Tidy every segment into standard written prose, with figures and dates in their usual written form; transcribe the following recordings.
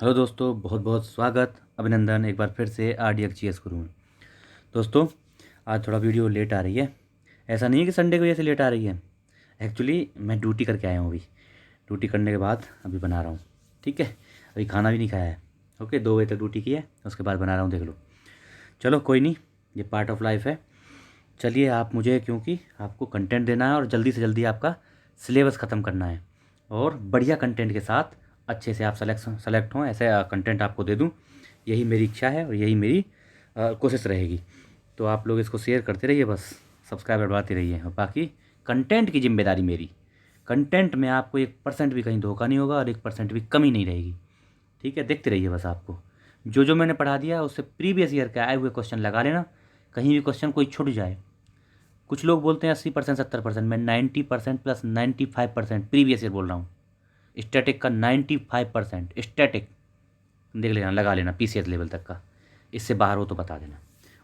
Hello दोस्तों, बहुत बहुत स्वागत, अभिनंदन एक बार फिर से RDXGS गुरु में। दोस्तों, आज थोड़ा वीडियो लेट आ रही है। ऐसा नहीं है कि संडे की वजह से लेट आ रही है। एक्चुअली मैं ड्यूटी करके आया हूँ अभी। ड्यूटी करने के बाद अभी बना रहा हूँ। ठीक है, अभी खाना भी नहीं खाया है। ओके, 2 बजे तक ड्यूटी की है, उसके बाद बना रहा हूँ, देख लो। चलो कोई नहीं, ये पार्ट ऑफ लाइफ है। चलिए, आप मुझे, क्योंकि आपको कंटेंट देना है और जल्दी से जल्दी आपका सिलेबस ख़त्म करना है और बढ़िया कंटेंट के साथ अच्छे से आप सेलेक्ट हों, ऐसे कंटेंट आपको दे दूं। यही मेरी इच्छा है और यही मेरी कोशिश रहेगी। तो आप लोग इसको शेयर करते रहिए, बस सब्सक्राइब बढ़वाते रहिए, और बाकी कंटेंट की जिम्मेदारी मेरी। कंटेंट में आपको 1% भी कहीं धोखा नहीं होगा और 1% भी कमी नहीं रहेगी। ठीक है, देखते रहिए बस। आपको जो जो मैंने पढ़ा दिया उससे प्रीवियस ईयर के आए हुए क्वेश्चन लगा लेना, कहीं भी क्वेश्चन कोई छूट जाए। कुछ लोग बोलते हैं 80% 70%, मैं 90% प्लस 95% प्रीवियस ईयर बोल रहा हूँ। स्टैटिक का 95% स्टैटिक देख लेना, लगा लेना PCS लेवल तक का। इससे बाहर हो तो बता देना।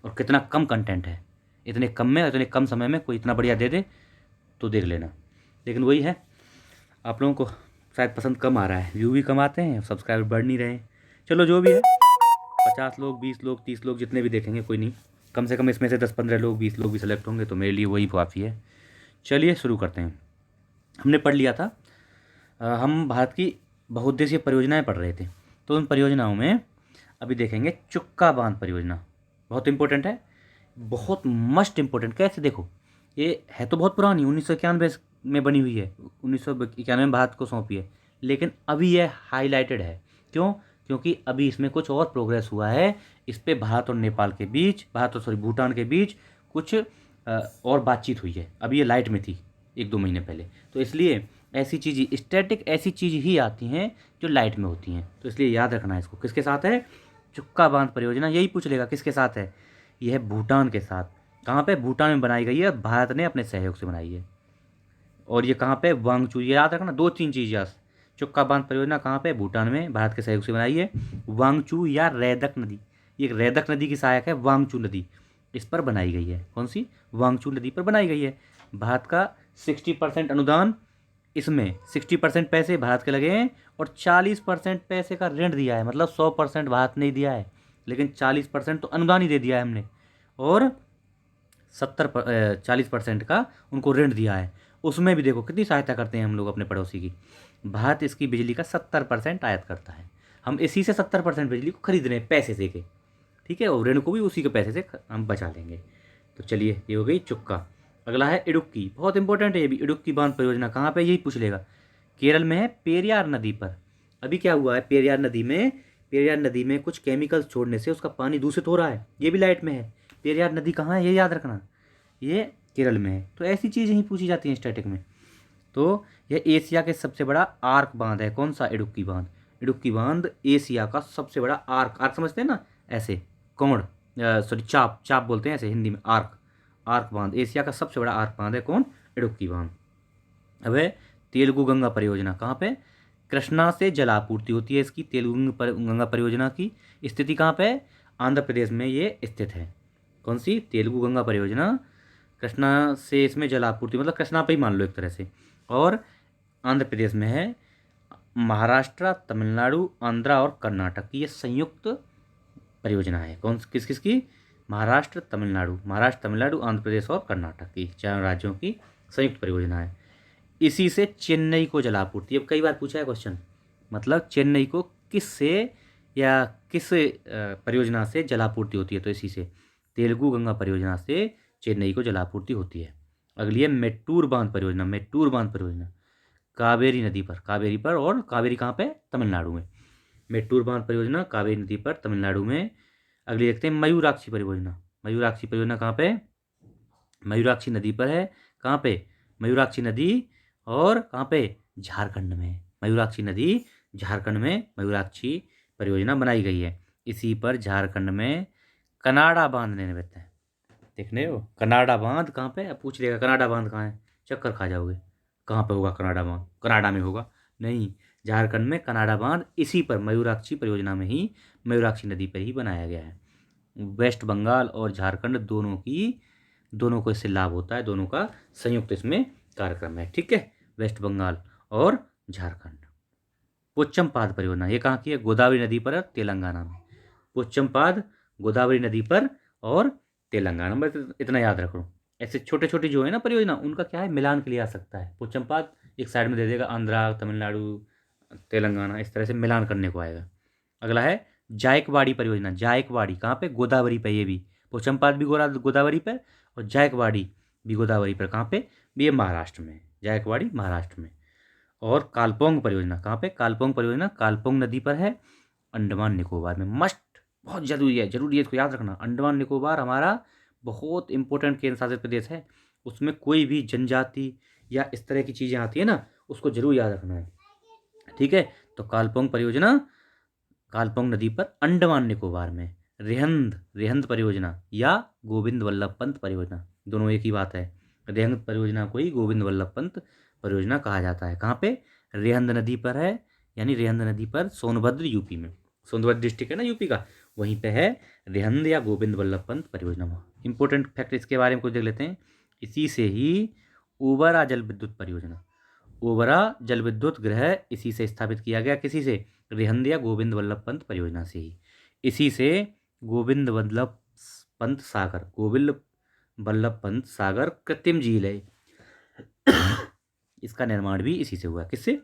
और कितना कम कंटेंट है, इतने कम में, इतने कम समय में कोई इतना बढ़िया दे दे तो देख लेना। लेकिन वही है, आप लोगों को शायद पसंद कम आ रहा है, व्यू भी कम आते हैं, सब्सक्राइबर बढ़ नहीं रहे हैं। चलो जो भी है, 50 लोग, 20 लोग, 30 लोग जितने भी देखेंगे कोई नहीं, कम से कम इसमें से 10-15 लोग, 20 लोग भी सेलेक्ट होंगे तो मेरे लिए वही काफ़ी है। चलिए शुरू करते हैं। हमने पढ़ लिया था, हम भारत की बहुउद्देशीय परियोजनाएं पढ़ रहे थे। तो उन परियोजनाओं में अभी देखेंगे चुक्का बांध परियोजना। बहुत इंपॉर्टेंट है, बहुत मस्ट इंपॉर्टेंट। कैसे देखो, ये है तो बहुत पुरानी, 1991 में बनी हुई है, 1991 में भारत को सौंपी है, लेकिन अभी यह हाईलाइटेड है। क्यों? क्योंकि अभी इसमें कुछ और प्रोग्रेस हुआ है। इस पे भारत और नेपाल के बीच, भारत और सॉरी भूटान के बीच कुछ और बातचीत हुई है। अभी ये लाइट में थी 1-2 महीने पहले, तो इसलिए ऐसी चीज़, स्टैटिक ऐसी चीज़ ही आती हैं जो लाइट में होती हैं। तो इसलिए याद रखना है इसको। किसके साथ है? चुक्का बांध परियोजना। यही पूछ लेगा किसके साथ है। यह है भूटान के साथ। कहाँ पे? भूटान में बनाई गई है, भारत ने अपने सहयोग से बनाई है। और ये कहाँ पे? वांगचू। ये याद रखना, 2-3 चीज़ याद। चुक्का बांध परियोजना कहाँ पे? भूटान में, भारत के सहयोग से बनाई है। वांगचू या रैदक नदी, ये रैदक नदी की सहायक है, वांगचू नदी इस पर बनाई गई है। कौन सी? वांगचू नदी पर बनाई गई है। भारत का 60% अनुदान, इसमें 60% पैसे भारत के लगे हैं और 40% पैसे का ऋण दिया है। मतलब 100% भारत ने ही दिया है, लेकिन 40% तो अनुदान ही दे दिया है हमने, और 40% का उनको ऋण दिया है। उसमें भी देखो कितनी सहायता करते हैं हम लोग अपने पड़ोसी की। भारत इसकी बिजली का 70% आयात करता है। हम इसी से 70% बिजली को खरीद रहे हैं पैसे से के। ठीक है, और ऋण को भी उसी के पैसे से हम बचा लेंगे। तो चलिए, ये हो गई चुक्का। अगला है इडुक्की। बहुत इंपॉर्टेंट है ये भी। इडुक्की बांध परियोजना कहाँ पे? यही पूछ लेगा। केरल में है, पेरियार नदी पर। अभी क्या हुआ है पेरियार नदी में? पेरियार नदी में कुछ केमिकल्स छोड़ने से उसका पानी दूषित हो रहा है। ये भी लाइट में है। पेरियार नदी कहाँ है ये याद रखना, ये केरल में है। तो ऐसी चीज़ें ही पूछी जाती हैं स्टैटिक में। तो यह एशिया के सबसे बड़ा आर्क बांध है। कौन सा? इडुक्की बांध। इडुक्की बांध एशिया का सबसे बड़ा आर्क, आर्क समझते हैं ना, ऐसे कोण, सॉरी चाप, चाप बोलते हैं ऐसे हिंदी में, आर्क। आर्क बांध एशिया का सबसे बड़ा आर्क बांध है। कौन? इडुक्की बांध। अब है तेलुगु गंगा परियोजना। कहाँ पे? कृष्णा से जल आपूर्ति होती है इसकी। तेलुगु गंगा परियोजना की स्थिति कहाँ पे है? आंध्र प्रदेश में ये स्थित है। कौन सी? तेलुगु गंगा परियोजना। कृष्णा से इसमें जल आपूर्ति, मतलब कृष्णा पे ही मान लो एक तरह से। और आंध्र प्रदेश में है। महाराष्ट्र, तमिलनाडु, आंध्रा और कर्नाटक की ये संयुक्त परियोजना है। कौन किस किस की? महाराष्ट्र, तमिलनाडु, आंध्र प्रदेश और कर्नाटक की 4 राज्यों की संयुक्त परियोजना है। इसी से चेन्नई को जलापूर्ति। अब कई बार पूछा है क्वेश्चन, मतलब चेन्नई को किस से या किस परियोजना से जलापूर्ति होती है? तो इसी से, तेलुगु गंगा परियोजना से चेन्नई को जलापूर्ति होती है। अगली है मेट्टूर बांध परियोजना। मेट्टूर बांध परियोजना कावेरी नदी पर, कावेरी पर, और कावेरी कहाँ पे? तमिलनाडु में। मेट्टूर बांध परियोजना कावेरी नदी पर, तमिलनाडु में। अगली देखते हैं मयूराक्षी परियोजना। मयूराक्षी परियोजना कहाँ पे? मयूराक्षी नदी पर है। कहाँ पे? मयूराक्षी नदी, और कहाँ पे? झारखंड में। मयूराक्षी नदी झारखंड में मयूराक्षी परियोजना बनाई गई है। इसी पर झारखंड में कनाडा बांध निर्मित है। देखने हो, कनाडा बांध कहाँ पे? अब पूछ लेगा कनाडा बांध कहाँ है, चक्कर खा जाओगे। कहाँ पे होगा कनाडा बांध? कनाडा में होगा? नहीं, झारखंड में कनाडा बांध इसी पर, मयूराक्षी परियोजना में ही, मयूराक्षी नदी पर ही बनाया गया है। वेस्ट बंगाल और झारखंड दोनों को इससे लाभ होता है, दोनों का संयुक्त इसमें कार्यक्रम है। ठीक है, वेस्ट बंगाल और झारखंड। पोचमपाद परियोजना ये कहाँ की है? गोदावरी नदी पर तेलंगाना में। पोचमपाद गोदावरी नदी पर और तेलंगाना में, इतना याद रखो। ऐसे छोटे छोटे जो है ना परियोजना, उनका क्या है, मिलान के लिए आ सकता है। पोचमपाद एक साइड में दे देगा, आंध्रा, तमिलनाडु, तेलंगाना, इस तरह से मिलान करने को आएगा। अगला है जायकवाड़ी परियोजना। जायकवाड़ी कहाँ पे? गोदावरी पे। ये भी पोचमपाद भी गोदावरी पर और जायकवाड़ी भी गोदावरी पर। कहाँ पे? ये महाराष्ट्र में। जायकवाड़ी महाराष्ट्र में। और कालपोंग परियोजना कहाँ पे? कालपोंग परियोजना कालपोंग नदी पर है, अंडमान निकोबार में। मस्ट, बहुत जरूरी है, जरूरी है, इसको याद रखना। अंडमान निकोबार हमारा बहुत इंपॉर्टेंट केंद्र शासित प्रदेश है। उसमें कोई भी जनजाति या इस तरह की चीज़ें आती है ना, उसको जरूर याद रखना है, ठीक है। तो कालपोंग परियोजना कालपोंग नदी पर अंडमान निकोबार में। रेहंद रेहंद परियोजना या गोविंद वल्लभ पंत परियोजना, दोनों एक ही बात है। रेहंद परियोजना को ही गोविंद वल्लभ पंत परियोजना कहा जाता है। कहाँ पे? रेहंद नदी पर है, यानी रेहंद नदी पर सोनभद्र यूपी में। सोनभद्र डिस्ट्रिक्ट है ना यूपी का, वहीं पे है रेहंद या गोविंद वल्लभ पंत परियोजना। इंपॉर्टेंट फैक्ट इसके बारे में कुछ देख लेते हैं। इसी से ही ओबरा जल विद्युत परियोजना, ओबरा जल विद्युत गृह इसी से स्थापित किया गया। किसी से? रेहंद या गोविंद वल्लभ पंत परियोजना से ही। इसी से गोविंद वल्लभ पंत सागर, गोविंद वल्लभ पंत सागर कृत्रिम झील है, इसका निर्माण भी इसी से हुआ। किससे?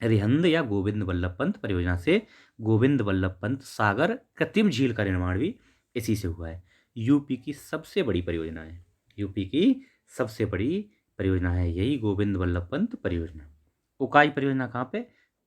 रेहंद या गोविंद वल्लभ पंत परियोजना से गोविंद वल्लभ पंत सागर कृत्रिम झील का निर्माण भी इसी से हुआ है। यूपी की सबसे बड़ी परियोजना है, यूपी की सबसे बड़ी परियोजना है यही गोविंद वल्लभ पंत परियोजना। उकाई परियोजना कहाँ पे?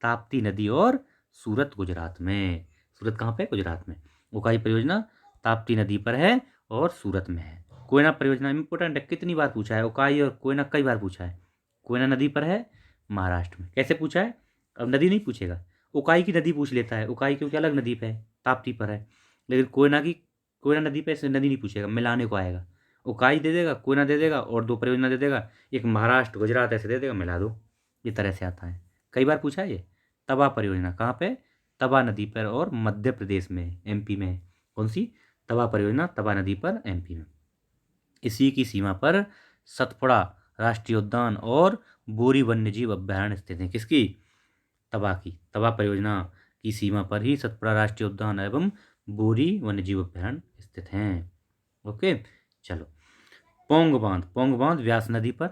ताप्ती नदी और सूरत, गुजरात में। सूरत कहाँ पे? गुजरात में। उकाई परियोजना ताप्ती नदी पर है और सूरत में है। कोयना परियोजना इंपोर्टेंट है, कितनी बार पूछा है, उकाई और कोयना कई बार पूछा है। कोयना नदी पर है, महाराष्ट्र में। कैसे पूछा है? अब नदी नहीं पूछेगा, उकाई की नदी पूछ लेता है। उकाई क्योंकि अलग नदी पे है, ताप्ती पर है। लेकिन कोयना नदी पे ऐसे नदी नहीं पूछेगा, मिलाने को आएगा। उकाई दे देगा, कोयना दे देगा और दो परियोजना दे देगा, एक महाराष्ट्र गुजरात ऐसे दे देगा, मिला दो। ये तरह से आता है, कई बार पूछा है ये। तवा परियोजना कहाँ पे? तवा नदी पर और मध्य प्रदेश में, एमपी में। कौन सी? तवा परियोजना तवा नदी पर, एमपी में। इसी की सीमा पर सतपुड़ा राष्ट्रीय उद्यान और बोरी वन्यजीव अभ्यारण्य स्थित हैं। किसकी? तवा की। तवा परियोजना की सीमा पर ही सतपुड़ा राष्ट्रीय उद्यान एवं बोरी वन्यजीव अभ्यारण्य स्थित हैं। ओके, चलो। पोंग बांध, पोंग बांध व्यास नदी पर।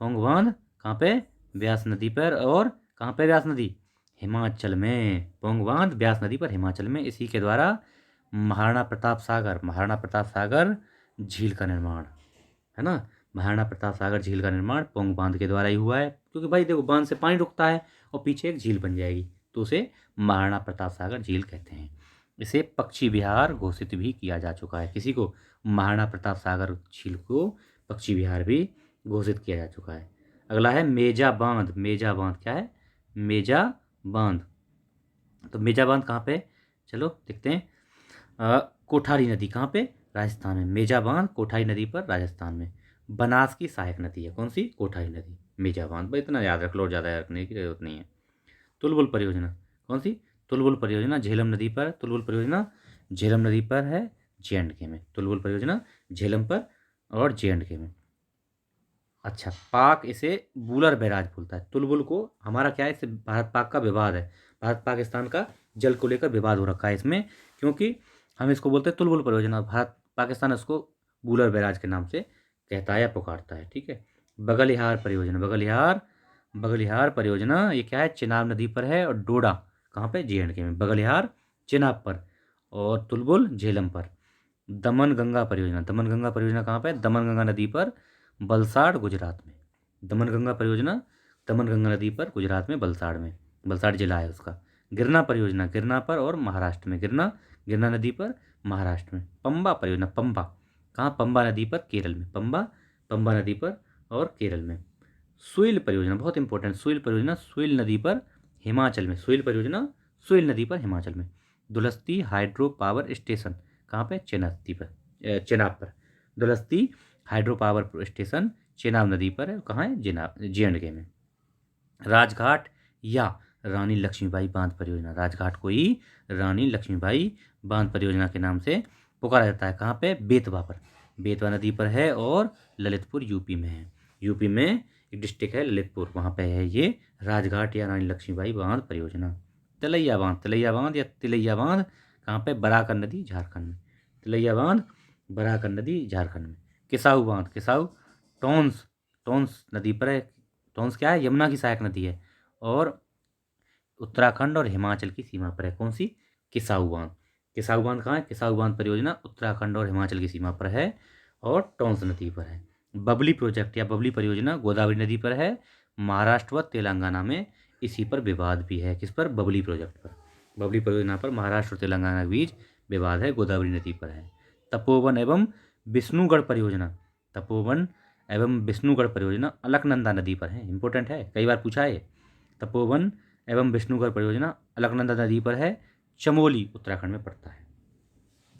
पोंग बांध कहाँ पे? व्यास नदी पर। और कहाँ पे व्यास नदी? हिमाचल में। पोंग बांध व्यास नदी पर, हिमाचल में। इसी के द्वारा महाराणा प्रताप सागर झील का निर्माण, है ना, महाराणा प्रताप सागर झील का निर्माण पोंग बांध के द्वारा ही हुआ है। क्योंकि भाई देखो, बांध से पानी रुकता है और पीछे एक झील बन जाएगी, तो उसे महाराणा प्रताप सागर झील कहते हैं। इसे पक्षी विहार घोषित भी किया जा चुका है। किसी को? महाराणा प्रताप सागर झील को पक्षी विहार भी घोषित किया जा चुका है। अगला है मेजा बांध। मेजा बांध क्या है? मेजा बांध। तो मेजा बांध कहाँ पे? चलो देखते हैं। कोठारी नदी कहाँ पे? राजस्थान में। मेजा बांध कोठारी नदी पर, राजस्थान में। बनास की सहायक नदी है। कौन सी? कोठारी नदी। मेजा बांध, भाई इतना याद रख लो, ज़्यादा याद रखने की जरूरत नहीं है। तुलबुल परियोजना कौन सी? तुलबुल परियोजना झेलम नदी पर। तुलबुल परियोजना झेलम नदी पर है, J&K में। तुलबुल परियोजना झेलम पर और J&K में। अच्छा, पाक इसे बूलर बैराज बोलता है। तुलबुल को हमारा क्या है, इससे भारत पाक का विवाद है, भारत पाकिस्तान का जल को लेकर विवाद हो रखा है इसमें, क्योंकि हम इसको बोलते हैं तुलबुल परियोजना, भारत पाकिस्तान इसको बूलर बैराज के नाम से कहता है या पुकारता है, ठीक है। बगलिहार परियोजना, बगलिहार परियोजना ये क्या है? चिनाब नदी पर है। और डोडा कहाँ पे? J&K में। बगलिहार चिनाब पर और तुलबुल झेलम पर। दमन गंगा परियोजना कहाँ पे? दमन गंगा नदी पर, वलसाड़, गुजरात में। दमन गंगा परियोजना दमन गंगा नदी पर, गुजरात में, वलसाड़ में। वलसाड़ जिला है उसका। गिरना परियोजना गिरना पर और महाराष्ट्र में। गिरना नदी पर, महाराष्ट्र में। पंबा परियोजना पंबा कहाँ? पंबा नदी पर, केरल में। पंबा नदी पर और केरल में। सुइल परियोजना बहुत इंपॉर्टेंट, सुइल परियोजना सुइल नदी पर, हिमाचल में। सुइल परियोजना सुइल नदी पर, हिमाचल में। दुलस्ती हाइड्रो पावर स्टेशन कहाँ पे? चेनाब पर। दुलस्ती हाइड्रो पावर स्टेशन चेनाब नदी पर है। कहाँ है? J&K में। राजघाट या रानी लक्ष्मीबाई बांध परियोजना, राजघाट को ही रानी लक्ष्मीबाई बांध परियोजना के नाम से पुकारा जाता है। कहाँ पे? बेतवा पर। बेतवा नदी पर है और ललितपुर यूपी में है। यूपी में एक डिस्ट्रिक्ट है ललितपुर, वहाँ पे है ये राजघाट या रानी लक्ष्मीबाई बांध परियोजना। तिलैया बांध या तिलैया बांध कहाँ पे? बराकर नदी झारखंड में। तिलैया बांध बराकर नदी झारखंड में। किसाऊ बांध, किसाऊ टोंस नदी पर है। टोंस क्या है? यमुना की सहायक नदी है और उत्तराखंड और हिमाचल की सीमा पर है। कौन सी? किसाऊ बांध। किसाऊ बांध कहाँ है? किसाऊ बांध परियोजना उत्तराखंड और हिमाचल की सीमा पर है और टोंस नदी पर है। बबली प्रोजेक्ट या बबली परियोजना गोदावरी नदी पर है, महाराष्ट्र व तेलंगाना में इसी पर विवाद भी है। किस पर? बबली प्रोजेक्ट पर। बबली परियोजना पर महाराष्ट्र और तेलंगाना के बीच विवाद है, गोदावरी नदी पर है। तपोवन एवं विष्णुगढ़ परियोजना, तपोवन एवं विष्णुगढ़ परियोजना अलकनंदा नदी पर है। इंपॉर्टेंट है, कई बार पूछा है। तपोवन एवं विष्णुगढ़ परियोजना अलकनंदा नदी पर है, चमोली उत्तराखंड में पड़ता है।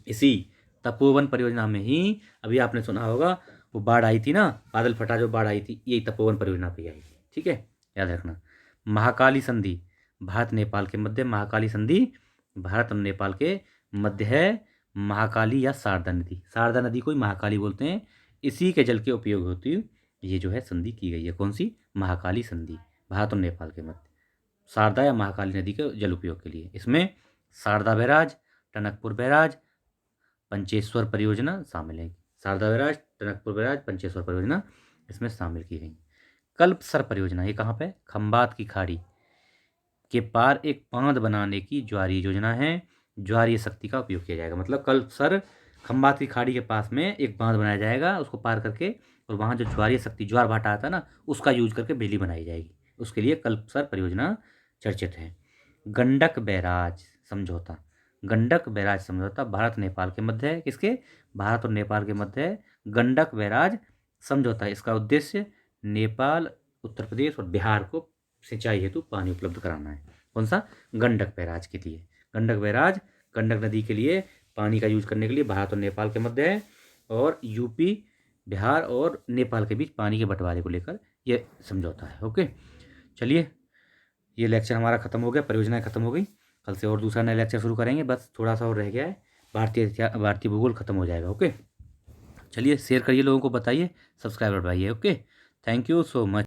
इसी तपोवन परियोजना में ही अभी आपने सुना होगा वो बाढ़ आई थी ना, बादल फटा जो बाढ़ आई थी, यही तपोवन परियोजना पे आई थी। ठीक है, याद रखना। महाकाली संधि भारत नेपाल के मध्य, महाकाली संधि भारत और नेपाल के मध्य है। महाकाली या शारदा नदी, शारदा नदी को ही महाकाली बोलते हैं, इसी के जल के उपयोग होती हुई ये जो है संधि की गई है। कौन सी? महाकाली संधि भारत और नेपाल के मध्य, शारदा या महाकाली नदी के जल उपयोग के लिए। इसमें शारदा बैराज, टनकपुर बैराज, पंचेश्वर परियोजना शामिल है। शारदा बैराज, टनकपुर बैराज, पंचेश्वर परियोजना इसमें शामिल की गई। कल्पसर परियोजना, ये कहाँ पे? खंबात की खाड़ी के पार एक बांध बनाने की ज्वारीय योजना है। ज्वारीय शक्ति का उपयोग किया जाएगा। मतलब कल्पसर खंबात की खाड़ी के पास में एक बांध बनाया जाएगा, उसको पार करके, और वहाँ जो ज्वारीय शक्ति, ज्वार भाटा आता है ना, उसका यूज करके बिजली बनाई जाएगी। उसके लिए कल्पसर परियोजना चर्चित है। गंडक बैराज समझौता, गंडक बैराज समझौता भारत नेपाल के मध्य है। किसके? भारत और नेपाल के मध्य है गंडक बैराज समझौता। इसका उद्देश्य नेपाल, उत्तर प्रदेश और बिहार को सिंचाई हेतु पानी उपलब्ध कराना है। कौन सा? गंडक बैराज के लिए। गंडक बैराज गंडक नदी के लिए पानी का यूज करने के लिए भारत और नेपाल के मध्य है, और यूपी, बिहार और नेपाल के बीच पानी के बंटवारे को लेकर यह समझौता है। ओके, चलिए ये लेक्चर हमारा खत्म हो गया, परियोजनाएं खत्म हो गई। कल से और दूसरा नया लेक्चर शुरू करेंगे, बस थोड़ा सा और रह गया है, भारतीय भूगोल खत्म हो जाएगा। ओके, चलिए शेयर करिए, लोगों को बताइए, सब्सक्राइब दबाइए। Okay, thank you so much.